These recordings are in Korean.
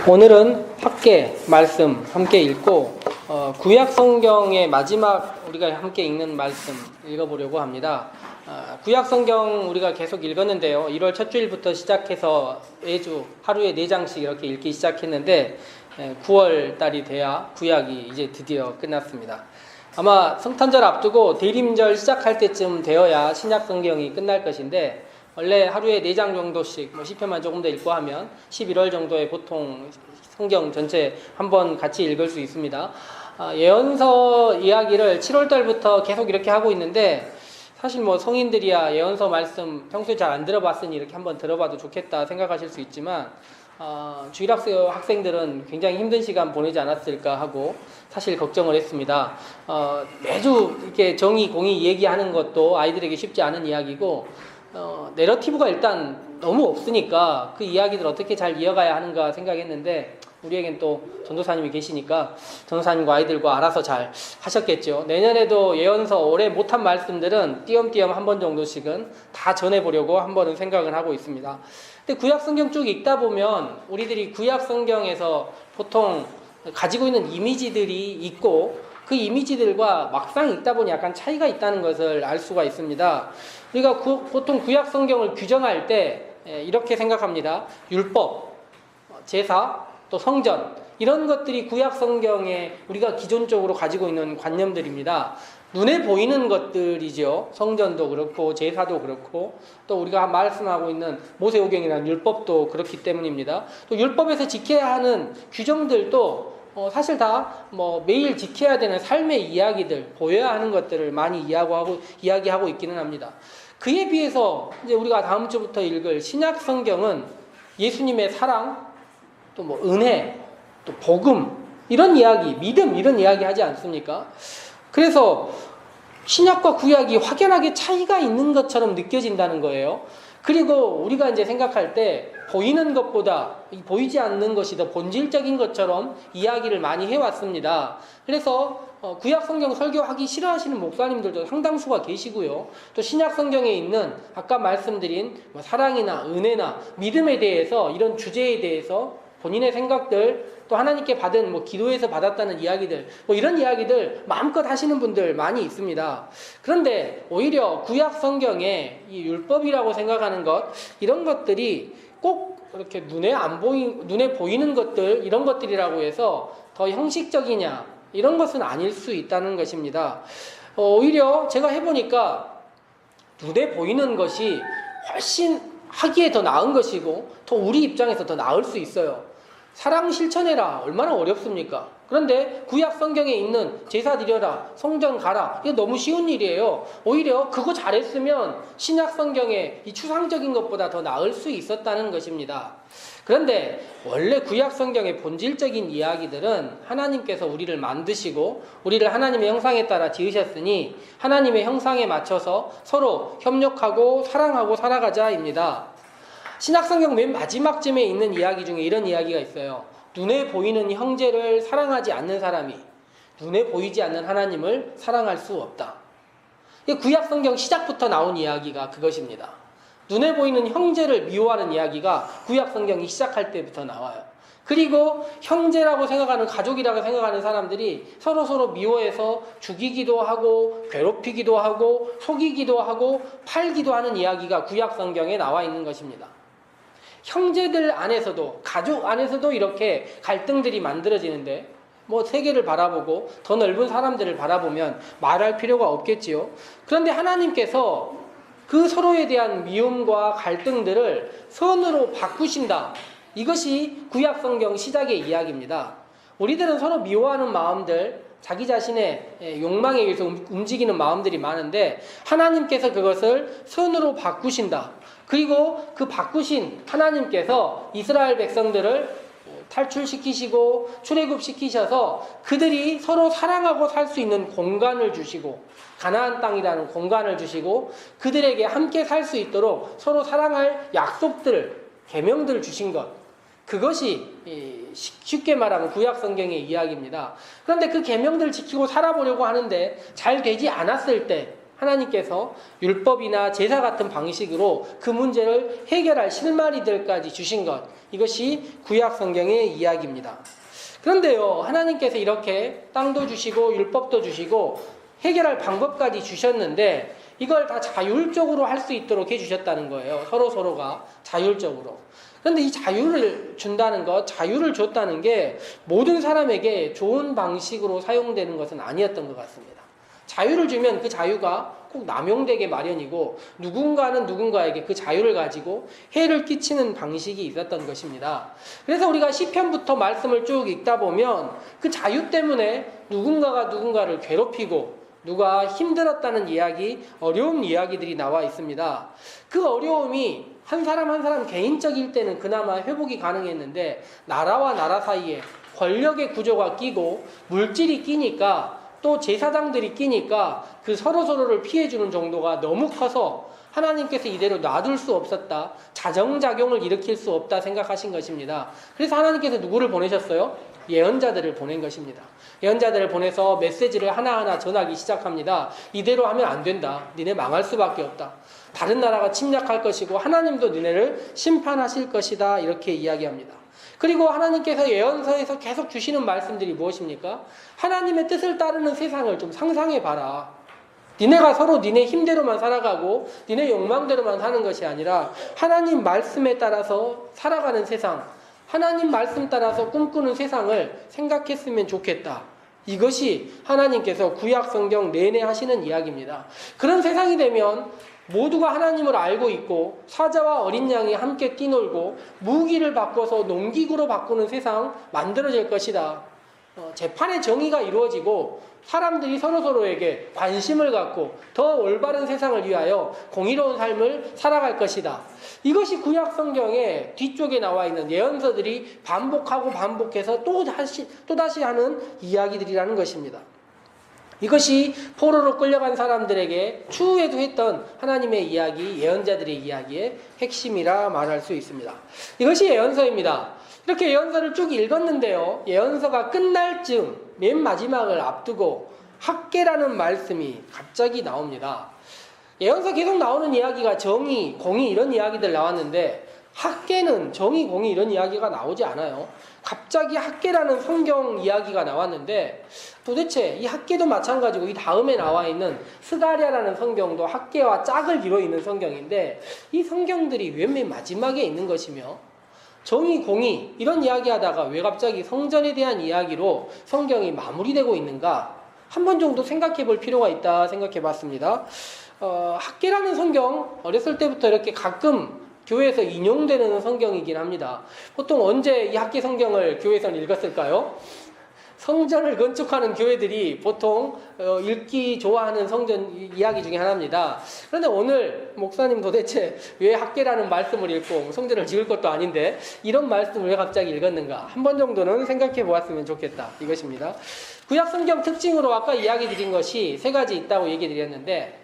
오늘은 학계 말씀 함께 읽고 구약 성경의 마지막 우리가 함께 읽는 말씀 읽어보려고 합니다. 구약 성경 우리가 계속 읽었는데요. 1월 첫 주일부터 시작해서 매주 하루에 4장씩 이렇게 읽기 시작했는데 9월 달이 돼야 구약이 이제 드디어 끝났습니다. 아마 성탄절 앞두고 대림절 시작할 때쯤 되어야 신약 성경이 끝날 것인데 원래 하루에 4장 정도씩 시편만 조금 더 읽고 하면 11월 정도에 보통 성경 전체 한번 같이 읽을 수 있습니다. 예언서 이야기를 7월 달부터 계속 이렇게 하고 있는데 사실 성인들이야 예언서 말씀 평소에 잘 안 들어봤으니 이렇게 한번 들어봐도 좋겠다 생각하실 수 있지만 주일학교 학생들은 굉장히 힘든 시간 보내지 않았을까 하고 사실 걱정을 했습니다. 매주 이렇게 정의, 공의 얘기하는 것도 아이들에게 쉽지 않은 이야기고 내러티브가 일단 너무 없으니까 그 이야기들 어떻게 잘 이어가야 하는가 생각했는데 우리에겐 또 전도사님이 계시니까 전도사님과 아이들과 알아서 잘 하셨겠죠. 내년에도 예언서 올해 못한 말씀들은 띄엄띄엄 한 번 정도씩은 다 전해보려고 한 번은 생각을 하고 있습니다. 근데 구약 성경 쭉 읽다 보면 우리들이 구약 성경에서 보통 가지고 있는 이미지들이 있고 그 이미지들과 막상 읽다 보니 약간 차이가 있다는 것을 알 수가 있습니다. 우리가 보통 구약 성경을 규정할 때 이렇게 생각합니다. 율법, 제사, 또 성전 이런 것들이 구약 성경에 우리가 기존적으로 가지고 있는 관념들입니다. 눈에 보이는 것들이죠. 성전도 그렇고 제사도 그렇고 또 우리가 말씀하고 있는 모세오경이라는 율법도 그렇기 때문입니다. 또 율법에서 지켜야 하는 규정들도 사실 다 매일 지켜야 되는 삶의 이야기들, 보여야 하는 것들을 많이 이야기하고 있기는 합니다. 그에 비해서 이제 우리가 다음 주부터 읽을 신약 성경은 예수님의 사랑, 또 은혜, 또 복음 이런 이야기, 믿음 이런 이야기 하지 않습니까? 그래서 신약과 구약이 확연하게 차이가 있는 것처럼 느껴진다는 거예요. 그리고 우리가 이제 생각할 때 보이는 것보다 보이지 않는 것이 더 본질적인 것처럼 이야기를 많이 해왔습니다. 그래서 구약 성경 설교하기 싫어하시는 목사님들도 상당수가 계시고요. 또 신약 성경에 있는 아까 말씀드린 사랑이나 은혜나 믿음에 대해서 이런 주제에 대해서 본인의 생각들 또 하나님께 받은 기도에서 받았다는 이야기들 이런 이야기들 마음껏 하시는 분들 많이 있습니다. 그런데 오히려 구약 성경에 이 율법이라고 생각하는 것 이런 것들이 꼭 이렇게 눈에 보이는 것들 이런 것들이라고 해서 더 형식적이냐 이런 것은 아닐 수 있다는 것입니다. 오히려 제가 해보니까 눈에 보이는 것이 훨씬 하기에 더 나은 것이고 더 우리 입장에서 더 나을 수 있어요. 사랑 실천해라 얼마나 어렵습니까? 그런데 구약 성경에 있는 제사 드려라 성전 가라 이거 너무 쉬운 일이에요. 오히려 그거 잘했으면 신약 성경의 이 추상적인 것보다 더 나을 수 있었다는 것입니다. 그런데 원래 구약 성경의 본질적인 이야기들은 하나님께서 우리를 만드시고 우리를 하나님의 형상에 따라 지으셨으니 하나님의 형상에 맞춰서 서로 협력하고 사랑하고 살아가자입니다. 신약성경 맨 마지막쯤에 있는 이야기 중에 이런 이야기가 있어요. 눈에 보이는 형제를 사랑하지 않는 사람이 눈에 보이지 않는 하나님을 사랑할 수 없다. 구약성경 시작부터 나온 이야기가 그것입니다. 눈에 보이는 형제를 미워하는 이야기가 구약성경이 시작할 때부터 나와요. 그리고 형제라고 생각하는 가족이라고 생각하는 사람들이 서로 미워해서 죽이기도 하고 괴롭히기도 하고 속이기도 하고 팔기도 하는 이야기가 구약성경에 나와 있는 것입니다. 형제들 안에서도 가족 안에서도 이렇게 갈등들이 만들어지는데 세계를 바라보고 더 넓은 사람들을 바라보면 말할 필요가 없겠지요. 그런데 하나님께서 그 서로에 대한 미움과 갈등들을 선으로 바꾸신다. 이것이 구약성경 시작의 이야기입니다. 우리들은 서로 미워하는 마음들 자기 자신의 욕망에 의해서 움직이는 마음들이 많은데 하나님께서 그것을 선으로 바꾸신다. 그리고 그 바꾸신 하나님께서 이스라엘 백성들을 탈출시키시고 출애굽시키셔서 그들이 서로 사랑하고 살 수 있는 공간을 주시고 가나안 땅이라는 공간을 주시고 그들에게 함께 살 수 있도록 서로 사랑할 약속들, 계명들을 주신 것 그것이 쉽게 말하면 구약성경의 이야기입니다. 그런데 그 계명들을 지키고 살아보려고 하는데 잘 되지 않았을 때 하나님께서 율법이나 제사 같은 방식으로 그 문제를 해결할 실마리들까지 주신 것, 이것이 구약 성경의 이야기입니다. 그런데요, 하나님께서 이렇게 땅도 주시고 율법도 주시고 해결할 방법까지 주셨는데 이걸 다 자율적으로 할 수 있도록 해주셨다는 거예요. 서로가 자율적으로. 그런데 이 자유를 준다는 것, 자유를 줬다는 게 모든 사람에게 좋은 방식으로 사용되는 것은 아니었던 것 같습니다. 자유를 주면 그 자유가 꼭 남용되게 마련이고 누군가는 누군가에게 그 자유를 가지고 해를 끼치는 방식이 있었던 것입니다. 그래서 우리가 시편부터 말씀을 쭉 읽다 보면 그 자유 때문에 누군가가 누군가를 괴롭히고 누가 힘들었다는 이야기, 어려운 이야기들이 나와 있습니다. 그 어려움이 한 사람 한 사람 개인적일 때는 그나마 회복이 가능했는데 나라와 나라 사이에 권력의 구조가 끼고 물질이 끼니까 또 제사장들이 끼니까 그 서로를 피해주는 정도가 너무 커서 하나님께서 이대로 놔둘 수 없었다. 자정작용을 일으킬 수 없다 생각하신 것입니다. 그래서 하나님께서 누구를 보내셨어요? 예언자들을 보낸 것입니다. 예언자들을 보내서 메시지를 하나하나 전하기 시작합니다. 이대로 하면 안 된다. 니네 망할 수밖에 없다. 다른 나라가 침략할 것이고 하나님도 니네를 심판하실 것이다. 이렇게 이야기합니다. 그리고 하나님께서 예언서에서 계속 주시는 말씀들이 무엇입니까? 하나님의 뜻을 따르는 세상을 좀 상상해봐라. 니네가 서로 니네 힘대로만 살아가고 니네 욕망대로만 사는 것이 아니라 하나님 말씀에 따라서 살아가는 세상, 하나님 말씀 따라서 꿈꾸는 세상을 생각했으면 좋겠다. 이것이 하나님께서 구약 성경 내내 하시는 이야기입니다. 그런 세상이 되면 모두가 하나님을 알고 있고 사자와 어린 양이 함께 뛰놀고 무기를 바꿔서 농기구로 바꾸는 세상 만들어질 것이다. 재판의 정의가 이루어지고 사람들이 서로에게 관심을 갖고 더 올바른 세상을 위하여 공의로운 삶을 살아갈 것이다. 이것이 구약 성경의 뒤쪽에 나와 있는 예언서들이 반복하고 반복해서 또다시 하는 이야기들이라는 것입니다. 이것이 포로로 끌려간 사람들에게 추후에도 했던 하나님의 이야기, 예언자들의 이야기의 핵심이라 말할 수 있습니다. 이것이 예언서입니다. 이렇게 예언서를 쭉 읽었는데요. 예언서가 끝날 즈음 맨 마지막을 앞두고 학계라는 말씀이 갑자기 나옵니다. 예언서 계속 나오는 이야기가 정의, 공의 이런 이야기들 나왔는데 학계는 정의, 공의 이런 이야기가 나오지 않아요. 갑자기 학계라는 성경 이야기가 나왔는데 도대체 이 학계도 마찬가지고 이 다음에 나와 있는 스가랴라는 성경도 학계와 짝을 이루어 있는 성경인데 이 성경들이 왜 맨 마지막에 있는 것이며 정의, 공의 이런 이야기하다가 왜 갑자기 성전에 대한 이야기로 성경이 마무리되고 있는가 한 번 정도 생각해 볼 필요가 있다 생각해 봤습니다. 학계라는 성경 어렸을 때부터 이렇게 가끔 교회에서 인용되는 성경이긴 합니다. 보통 언제 이 학계 성경을 교회에서 읽었을까요? 성전을 건축하는 교회들이 보통 읽기 좋아하는 성전 이야기 중에 하나입니다. 그런데 오늘 목사님 도대체 왜 학계라는 말씀을 읽고 성전을 지을 것도 아닌데 이런 말씀을 왜 갑자기 읽었는가 한 번 정도는 생각해 보았으면 좋겠다 이것입니다. 구약 성경 특징으로 아까 이야기 드린 것이 세 가지 있다고 얘기 드렸는데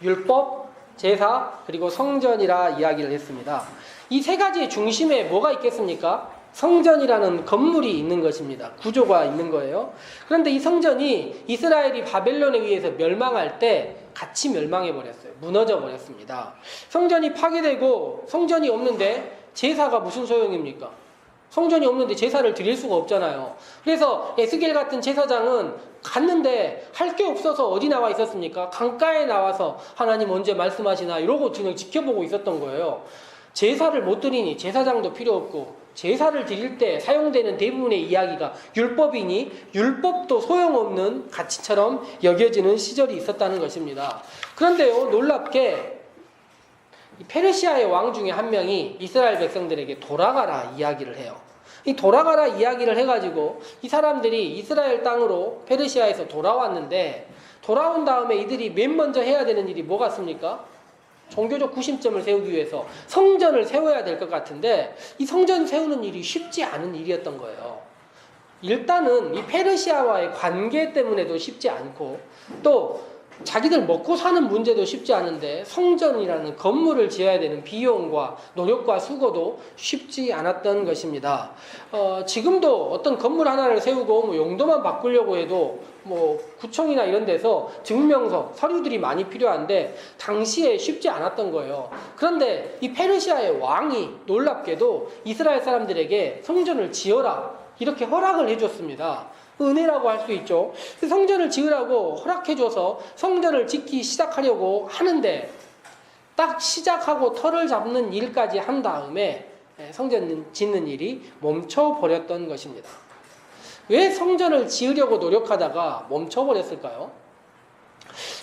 율법, 제사, 그리고 성전이라 이야기를 했습니다. 이 세 가지의 중심에 뭐가 있겠습니까? 성전이라는 건물이 있는 것입니다. 구조가 있는 거예요. 그런데 이 성전이 이스라엘이 바벨론에 의해서 멸망할 때 같이 멸망해 버렸어요. 무너져 버렸습니다. 성전이 파괴되고 성전이 없는데 제사가 무슨 소용입니까? 성전이 없는데 제사를 드릴 수가 없잖아요. 그래서 에스겔 같은 제사장은 갔는데 할 게 없어서 어디 나와 있었습니까? 강가에 나와서 하나님 언제 말씀하시나 이러고 그냥 지켜보고 있었던 거예요. 제사를 못 드리니 제사장도 필요 없고 제사를 드릴 때 사용되는 대부분의 이야기가 율법이니 율법도 소용없는 가치처럼 여겨지는 시절이 있었다는 것입니다. 그런데요, 놀랍게 페르시아의 왕 중에 한 명이 이스라엘 백성들에게 돌아가라 이야기를 해요. 이 돌아가라 이야기를 해가지고 이 사람들이 이스라엘 땅으로 페르시아에서 돌아왔는데 돌아온 다음에 이들이 맨 먼저 해야 되는 일이 뭐 같습니까? 종교적 구심점을 세우기 위해서 성전을 세워야 될 것 같은데 이 성전 세우는 일이 쉽지 않은 일이었던 거예요. 일단은 이 페르시아와의 관계 때문에도 쉽지 않고 또 자기들 먹고 사는 문제도 쉽지 않은데 성전이라는 건물을 지어야 되는 비용과 노력과 수고도 쉽지 않았던 것입니다. 지금도 어떤 건물 하나를 세우고 뭐 용도만 바꾸려고 해도 뭐 구청이나 이런 데서 증명서, 서류들이 많이 필요한데 당시에 쉽지 않았던 거예요. 그런데 이 페르시아의 왕이 놀랍게도 이스라엘 사람들에게 성전을 지어라 이렇게 허락을 해줬습니다. 은혜라고 할 수 있죠. 성전을 지으라고 허락해줘서 성전을 짓기 시작하려고 하는데 딱 시작하고 터를 잡는 일까지 한 다음에 성전 짓는 일이 멈춰버렸던 것입니다. 왜 성전을 지으려고 노력하다가 멈춰버렸을까요?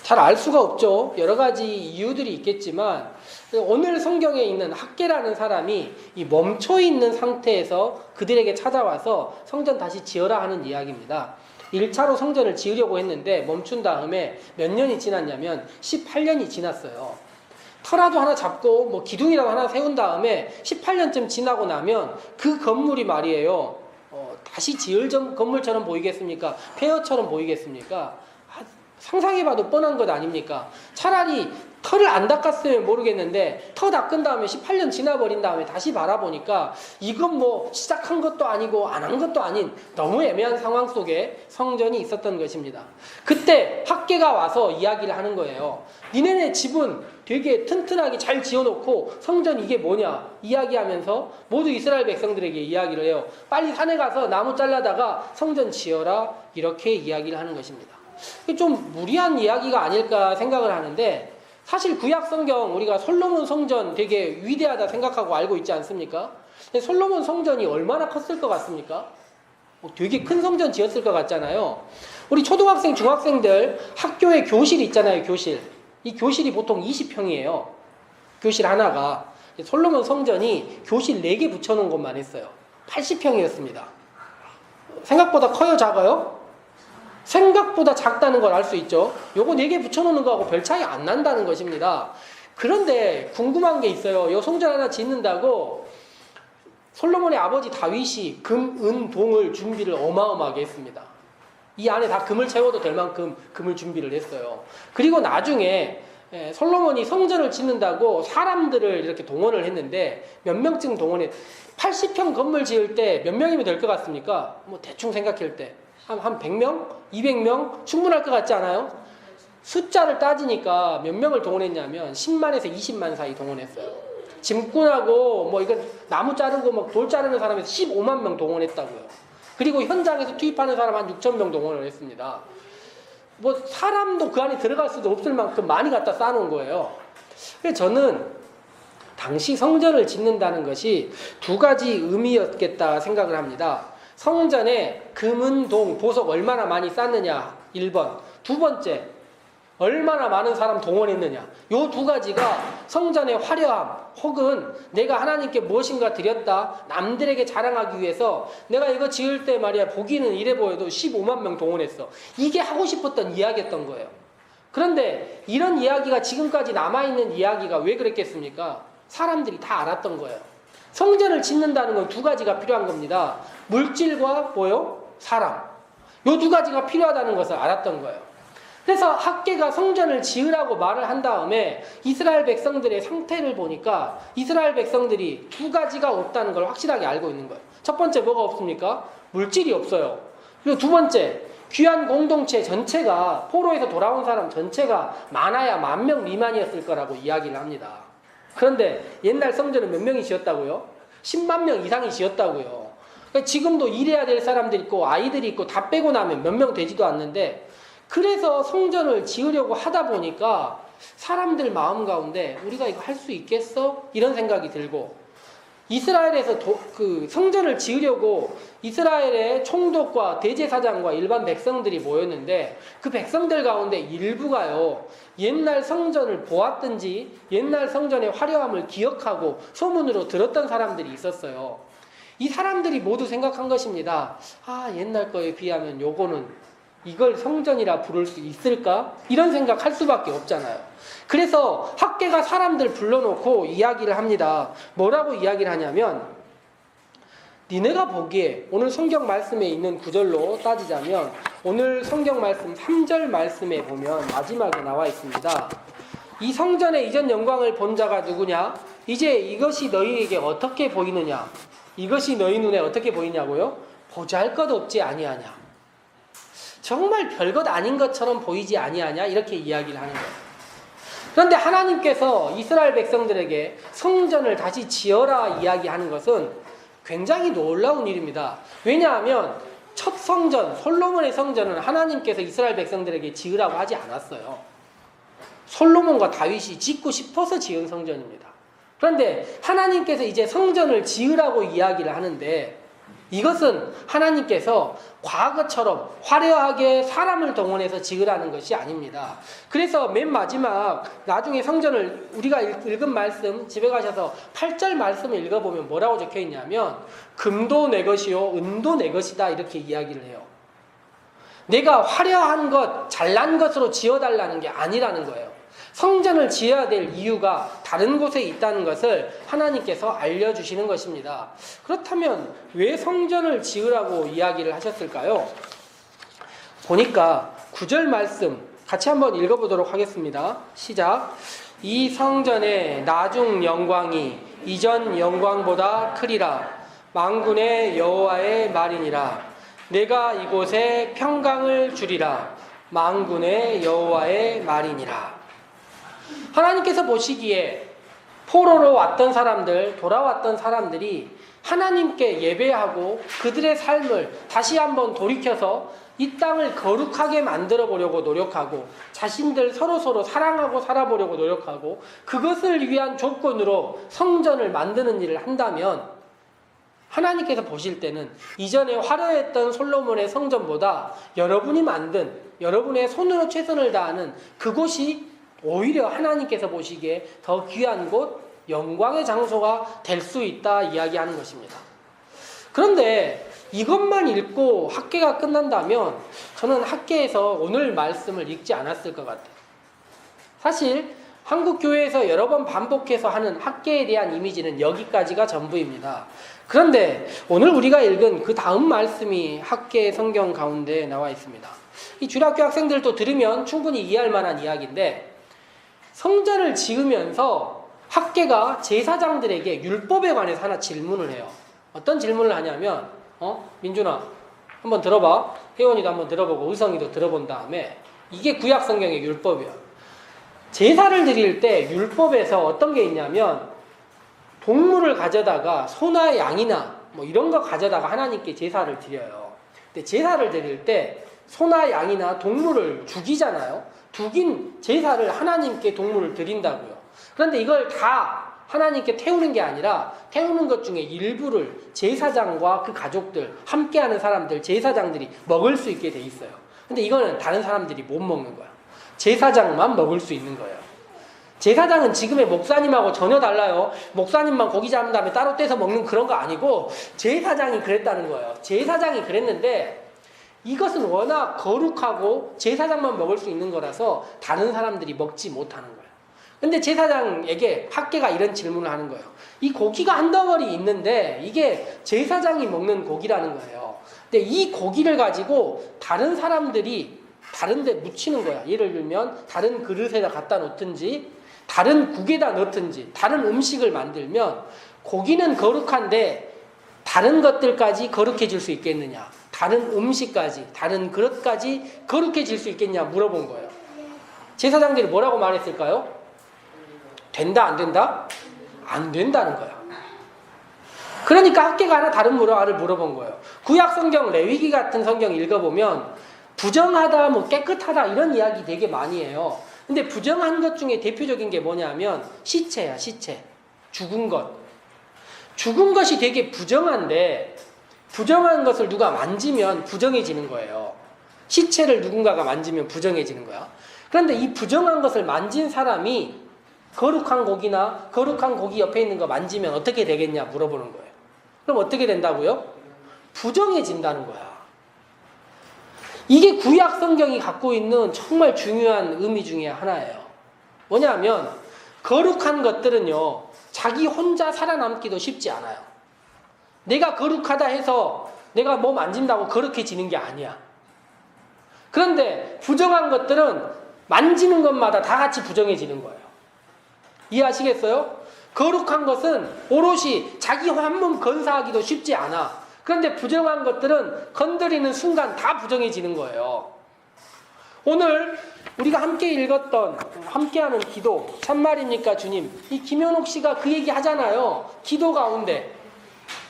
잘 알 수가 없죠. 여러 가지 이유들이 있겠지만 오늘 성경에 있는 학개라는 사람이 이 멈춰있는 상태에서 그들에게 찾아와서 성전 다시 지어라 하는 이야기입니다. 1차로 성전을 지으려고 했는데 멈춘 다음에 몇 년이 지났냐면 18년이 지났어요. 터라도 하나 잡고 뭐 기둥이라도 하나 세운 다음에 18년쯤 지나고 나면 그 건물이 말이에요. 다시 지을 건물처럼 보이겠습니까? 폐허처럼 보이겠습니까? 상상해봐도 뻔한 것 아닙니까? 차라리 터를 안 닦았으면 모르겠는데 터 닦은 다음에 18년 지나버린 다음에 다시 바라보니까 이건 뭐 시작한 것도 아니고 안 한 것도 아닌 너무 애매한 상황 속에 성전이 있었던 것입니다. 그때 학개가 와서 이야기를 하는 거예요. 니네네 집은 되게 튼튼하게 잘 지어놓고 성전 이게 뭐냐 이야기하면서 모두 이스라엘 백성들에게 이야기를 해요. 빨리 산에 가서 나무 잘라다가 성전 지어라 이렇게 이야기를 하는 것입니다. 좀 무리한 이야기가 아닐까 생각을 하는데 사실 구약 성경 우리가 솔로몬 성전 되게 위대하다 생각하고 알고 있지 않습니까? 솔로몬 성전이 얼마나 컸을 것 같습니까? 되게 큰 성전 지었을 것 같잖아요. 우리 초등학생, 중학생들 학교에 교실 있잖아요. 교실. 이 교실이 보통 20평이에요. 교실 하나가. 솔로몬 성전이 교실 4개 붙여놓은 것만 했어요. 80평이었습니다. 생각보다 커요? 작아요? 생각보다 작다는 걸 알 수 있죠. 요거 4개 붙여놓는 거하고 별 차이 안 난다는 것입니다. 그런데 궁금한 게 있어요. 요 성전 하나 짓는다고 솔로몬의 아버지 다윗이 금, 은, 동을 준비를 어마어마하게 했습니다. 이 안에 다 금을 채워도 될 만큼 금을 준비를 했어요. 그리고 나중에 솔로몬이 성전을 짓는다고 사람들을 이렇게 동원을 했는데 몇 명쯤 동원해 80평 건물 지을 때 몇 명이면 될 것 같습니까? 뭐 대충 생각할 때 한 100명? 200명? 충분할 것 같지 않아요? 숫자를 따지니까 몇 명을 동원했냐면 10만에서 20만 사이 동원했어요. 짐꾼하고 뭐 이건 나무 자르고 막 돌 자르는 사람에서 15만 명 동원했다고요. 그리고 현장에서 투입하는 사람 한 6천 명 동원을 했습니다. 뭐 사람도 그 안에 들어갈 수도 없을 만큼 많이 갖다 쌓아놓은 거예요. 그래서 저는 당시 성전을 짓는다는 것이 2가지 의미였겠다 생각을 합니다. 성전에 금은 동, 보석 얼마나 많이 쌓느냐 1번. 2번째 얼마나 많은 사람 동원했느냐. 요 2가지가 성전의 화려함 혹은 내가 하나님께 무엇인가 드렸다 남들에게 자랑하기 위해서 내가 이거 지을 때 말이야 보기는 이래 보여도 15만 명 동원했어. 이게 하고 싶었던 이야기였던 거예요. 그런데 이런 이야기가 지금까지 남아있는 이야기가 왜 그랬겠습니까? 사람들이 다 알았던 거예요. 성전을 짓는다는 건 2가지가 필요한 겁니다. 물질과 뭐요? 사람. 요 2가지가 필요하다는 것을 알았던 거예요. 그래서 학개가 성전을 지으라고 말을 한 다음에 이스라엘 백성들의 상태를 보니까 이스라엘 백성들이 2가지가 없다는 걸 확실하게 알고 있는 거예요. 첫 번째 뭐가 없습니까? 물질이 없어요. 그리고 2번째 귀한 공동체 전체가 포로에서 돌아온 사람 전체가 많아야 10,000명 미만이었을 거라고 이야기를 합니다. 그런데 옛날 성전은 몇 명이 지었다고요? 10만 명 이상이 지었다고요. 그러니까 지금도 일해야 될 사람들이 있고 아이들이 있고 다 빼고 나면 몇 명 되지도 않는데 그래서 성전을 지으려고 하다 보니까 사람들 마음 가운데 우리가 이거 할 수 있겠어? 이런 생각이 들고 이스라엘에서 그 성전을 지으려고 이스라엘의 총독과 대제사장과 일반 백성들이 모였는데 그 백성들 가운데 일부가요 옛날 성전을 보았든지 옛날 성전의 화려함을 기억하고 소문으로 들었던 사람들이 있었어요. 이 사람들이 모두 생각한 것입니다. 아, 옛날 거에 비하면 요거는 이걸 성전이라 부를 수 있을까? 이런 생각할 수밖에 없잖아요. 그래서 학개가 사람들 불러놓고 이야기를 합니다. 뭐라고 이야기를 하냐면 니네가 보기에 오늘 성경 말씀에 있는 구절로 따지자면 오늘 성경 말씀 3절 말씀에 보면 마지막에 나와 있습니다. 이 성전의 이전 영광을 본 자가 누구냐? 이제 이것이 너희에게 어떻게 보이느냐? 이것이 너희 눈에 어떻게 보이냐고요? 보잘것없지 아니하냐? 정말 별것 아닌 것처럼 보이지 아니하냐? 이렇게 이야기를 하는 거예요. 그런데 하나님께서 이스라엘 백성들에게 성전을 다시 지어라 이야기하는 것은 굉장히 놀라운 일입니다. 왜냐하면 첫 성전, 솔로몬의 성전은 하나님께서 이스라엘 백성들에게 지으라고 하지 않았어요. 솔로몬과 다윗이 짓고 싶어서 지은 성전입니다. 그런데 하나님께서 이제 성전을 지으라고 이야기를 하는데 이것은 하나님께서 과거처럼 화려하게 사람을 동원해서 지으라는 것이 아닙니다. 그래서 맨 마지막 나중에 성전을 우리가 읽은 말씀 집에 가셔서 8절 말씀을 읽어보면 뭐라고 적혀 있냐면 금도 내 것이요 은도 내 것이다 이렇게 이야기를 해요. 내가 화려한 것 잘난 것으로 지어달라는 게 아니라는 거예요. 성전을 지어야 될 이유가 다른 곳에 있다는 것을 하나님께서 알려주시는 것입니다. 그렇다면 왜 성전을 지으라고 이야기를 하셨을까요? 보니까 9절 말씀 같이 한번 읽어보도록 하겠습니다. 시작. 이 성전의 나중 영광이 이전 영광보다 크리라. 만군의 여호와의 말이니라. 내가 이곳에 평강을 주리라. 만군의 여호와의 말이니라. 하나님께서 보시기에 포로로 왔던 사람들, 돌아왔던 사람들이 하나님께 예배하고 그들의 삶을 다시 한번 돌이켜서 이 땅을 거룩하게 만들어 보려고 노력하고 자신들 서로 사랑하고 살아보려고 노력하고 그것을 위한 조건으로 성전을 만드는 일을 한다면 하나님께서 보실 때는 이전에 화려했던 솔로몬의 성전보다 여러분이 만든 여러분의 손으로 최선을 다하는 그곳이 오히려 하나님께서 보시기에 더 귀한 곳, 영광의 장소가 될 수 있다 이야기하는 것입니다. 그런데 이것만 읽고 학계가 끝난다면 저는 학계에서 오늘 말씀을 읽지 않았을 것 같아요. 사실 한국교회에서 여러 번 반복해서 하는 학계에 대한 이미지는 여기까지가 전부입니다. 그런데 오늘 우리가 읽은 그 다음 말씀이 학계 성경 가운데 나와 있습니다. 이 주일학교 학생들도 들으면 충분히 이해할 만한 이야기인데 성전을 지으면서 학계가 제사장들에게 율법에 관해서 하나 질문을 해요. 어떤 질문을 하냐면 민준아 한번 들어봐. 혜원이도 한번 들어보고 의성이도 들어본 다음에 이게 구약 성경의 율법이야. 제사를 드릴 때 율법에서 어떤 게 있냐면 동물을 가져다가 소나 양이나 뭐 이런 거 가져다가 하나님께 제사를 드려요. 근데 제사를 드릴 때 소나 양이나 동물을 죽이잖아요. 죽인 제사를 하나님께 동물을 드린다고요. 그런데 이걸 다 하나님께 태우는 게 아니라 태우는 것 중에 일부를 제사장과 그 가족들, 함께하는 사람들, 제사장들이 먹을 수 있게 돼 있어요. 근데 이거는 다른 사람들이 못 먹는 거야. 제사장만 먹을 수 있는 거예요. 제사장은 지금의 목사님하고 전혀 달라요. 목사님만 고기 잡은 다음에 따로 떼서 먹는 그런 거 아니고 제사장이 그랬다는 거예요. 제사장이 그랬는데 이것은 워낙 거룩하고 제사장만 먹을 수 있는 거라서 다른 사람들이 먹지 못하는 거예요. 근데 제사장에게 학계가 이런 질문을 하는 거예요. 이 고기가 한 덩어리 있는데 이게 제사장이 먹는 고기라는 거예요. 근데 이 고기를 가지고 다른 사람들이 다른 데 묻히는 거야. 예를 들면 다른 그릇에다 갖다 놓든지 다른 국에다 넣든지 다른 음식을 만들면 고기는 거룩한데 다른 것들까지 거룩해질 수 있겠느냐? 다른 음식까지, 다른 그릇까지 거룩해질 수 있겠냐 물어본 거예요. 제사장들이 뭐라고 말했을까요? 된다, 안 된다? 안 된다는 거야. 그러니까 학계가 하나 다른 물어를 물어본 거예요. 구약 성경, 레위기 같은 성경 읽어보면 부정하다, 뭐 깨끗하다 이런 이야기 되게 많이 해요. 근데 부정한 것 중에 대표적인 게 뭐냐면 시체야, 시체. 죽은 것. 죽은 것이 되게 부정한데 부정한 것을 누가 만지면 부정해지는 거예요. 시체를 누군가가 만지면 부정해지는 거야. 그런데 이 부정한 것을 만진 사람이 거룩한 고기나 거룩한 고기 옆에 있는 거 만지면 어떻게 되겠냐 물어보는 거예요. 그럼 어떻게 된다고요? 부정해진다는 거야. 이게 구약 성경이 갖고 있는 정말 중요한 의미 중에 하나예요. 뭐냐면 거룩한 것들은요 자기 혼자 살아남기도 쉽지 않아요. 내가 거룩하다 해서 내가 뭐 만진다고 거룩해지는 게 아니야. 그런데 부정한 것들은 만지는 것마다 다 같이 부정해지는 거예요. 이해하시겠어요? 거룩한 것은 오롯이 자기 한 몸 건사하기도 쉽지 않아. 그런데 부정한 것들은 건드리는 순간 다 부정해지는 거예요. 오늘 우리가 함께 읽었던 함께하는 기도, 참말입니까 주님? 이 김현옥 씨가 그 얘기 하잖아요. 기도 가운데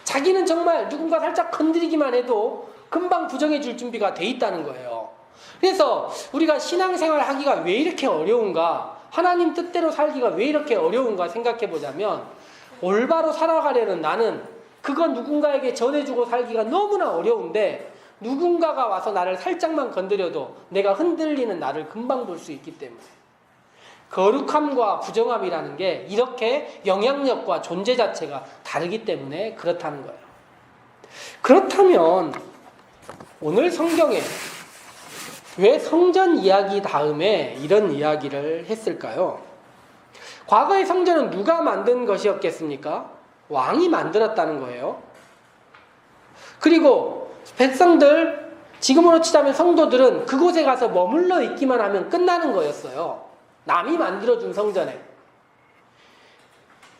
자기는 정말 누군가 살짝 건드리기만 해도 금방 부정해 줄 준비가 돼 있다는 거예요. 그래서 우리가 신앙생활 하기가 왜 이렇게 어려운가, 하나님 뜻대로 살기가 왜 이렇게 어려운가 생각해 보자면, 올바로 살아가려는 나는 그건 누군가에게 전해주고 살기가 너무나 어려운데, 누군가가 와서 나를 살짝만 건드려도 내가 흔들리는 나를 금방 볼 수 있기 때문에, 거룩함과 부정함이라는 게 이렇게 영향력과 존재 자체가 다르기 때문에 그렇다는 거예요. 그렇다면 오늘 성경에 왜 성전 이야기 다음에 이런 이야기를 했을까요? 과거의 성전은 누가 만든 것이었겠습니까? 왕이 만들었다는 거예요. 그리고 백성들, 지금으로 치자면 성도들은 그곳에 가서 머물러 있기만 하면 끝나는 거였어요. 남이 만들어준 성전에.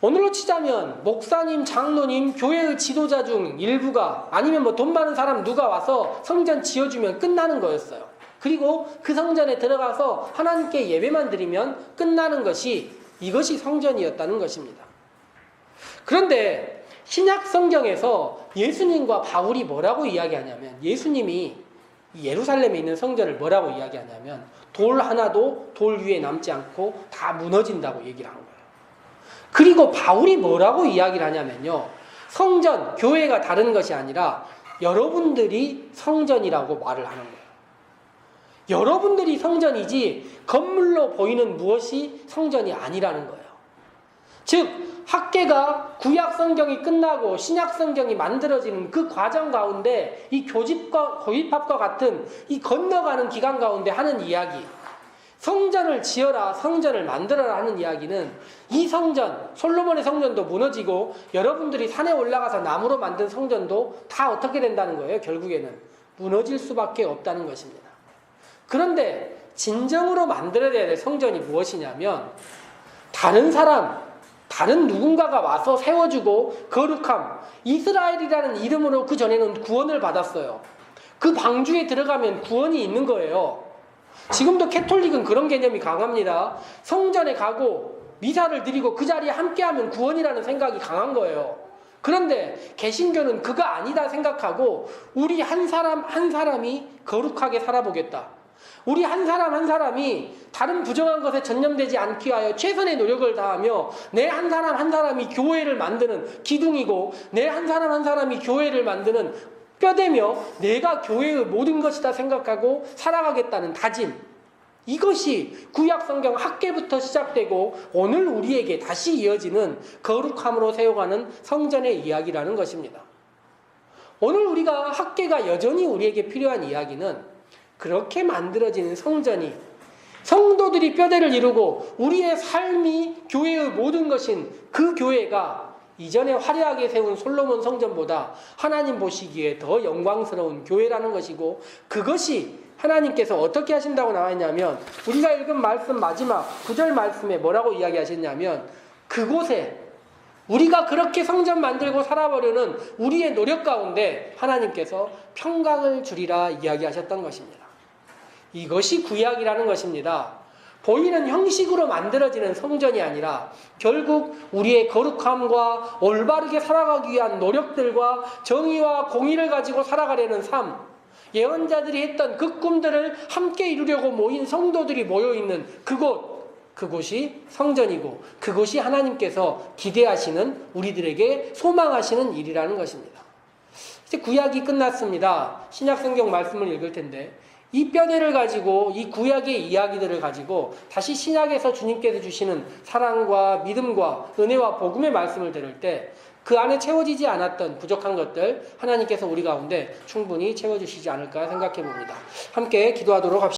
오늘로 치자면 목사님, 장로님, 교회의 지도자 중 일부가, 아니면 뭐 돈 많은 사람 누가 와서 성전 지어주면 끝나는 거였어요. 그리고 그 성전에 들어가서 하나님께 예배만 드리면 끝나는 것이, 이것이 성전이었다는 것입니다. 그런데 신약 성경에서 예수님과 바울이 뭐라고 이야기하냐면, 예수님이 예루살렘에 있는 성전을 뭐라고 이야기하냐면, 돌 하나도 돌 위에 남지 않고 다 무너진다고 얘기를 한 거예요. 그리고 바울이 뭐라고 이야기를 하냐면요, 성전, 교회가 다른 것이 아니라 여러분들이 성전이라고 말을 하는 거예요. 여러분들이 성전이지 건물로 보이는 무엇이 성전이 아니라는 거예요. 즉 학계가 구약 성경이 끝나고 신약 성경이 만들어지는 그 과정 가운데 이 교집합과 같은 이 건너가는 기간 가운데 하는 이야기, 성전을 지어라, 성전을 만들어라 하는 이야기는, 이 성전, 솔로몬의 성전도 무너지고 여러분들이 산에 올라가서 나무로 만든 성전도 다 어떻게 된다는 거예요? 결국에는 무너질 수밖에 없다는 것입니다. 그런데 진정으로 만들어야 될 성전이 무엇이냐면, 다른 사람, 다른 누군가가 와서 세워주고 거룩함, 이스라엘이라는 이름으로 그 전에는 구원을 받았어요. 그 방주에 들어가면 구원이 있는 거예요. 지금도 캐톨릭은 그런 개념이 강합니다. 성전에 가고 미사를 드리고 그 자리에 함께하면 구원이라는 생각이 강한 거예요. 그런데 개신교는 그거 아니다 생각하고, 우리 한 사람 한 사람이 거룩하게 살아보겠다, 우리 한 사람 한 사람이 다른 부정한 것에 전념되지 않기 위하여 최선의 노력을 다하며, 내 한 사람 한 사람이 교회를 만드는 기둥이고, 내 한 사람 한 사람이 교회를 만드는 뼈대며, 내가 교회의 모든 것이다 생각하고 살아가겠다는 다짐, 이것이 구약 성경 학계부터 시작되고 오늘 우리에게 다시 이어지는 거룩함으로 세워가는 성전의 이야기라는 것입니다. 오늘 우리가 학계가 여전히 우리에게 필요한 이야기는, 그렇게 만들어지는 성전이, 성도들이 뼈대를 이루고 우리의 삶이 교회의 모든 것인 그 교회가 이전에 화려하게 세운 솔로몬 성전보다 하나님 보시기에 더 영광스러운 교회라는 것이고, 그것이 하나님께서 어떻게 하신다고 나와 있냐면, 우리가 읽은 말씀 마지막 9절 말씀에 뭐라고 이야기하셨냐면, 그곳에 우리가 그렇게 성전 만들고 살아보려는 우리의 노력 가운데 하나님께서 평강을 주리라 이야기하셨던 것입니다. 이것이 구약이라는 것입니다. 보이는 형식으로 만들어지는 성전이 아니라 결국 우리의 거룩함과 올바르게 살아가기 위한 노력들과 정의와 공의를 가지고 살아가려는 삶, 예언자들이 했던 그 꿈들을 함께 이루려고 모인 성도들이 모여있는 그곳이 성전이고, 그곳이 하나님께서 기대하시는, 우리들에게 소망하시는 일이라는 것입니다. 이제 구약이 끝났습니다. 신약 성경 말씀을 읽을 텐데, 이 뼈대를 가지고, 이 구약의 이야기들을 가지고 다시 신약에서 주님께서 주시는 사랑과 믿음과 은혜와 복음의 말씀을 들을 때, 그 안에 채워지지 않았던 부족한 것들 하나님께서 우리 가운데 충분히 채워주시지 않을까 생각해 봅니다. 함께 기도하도록 합시다.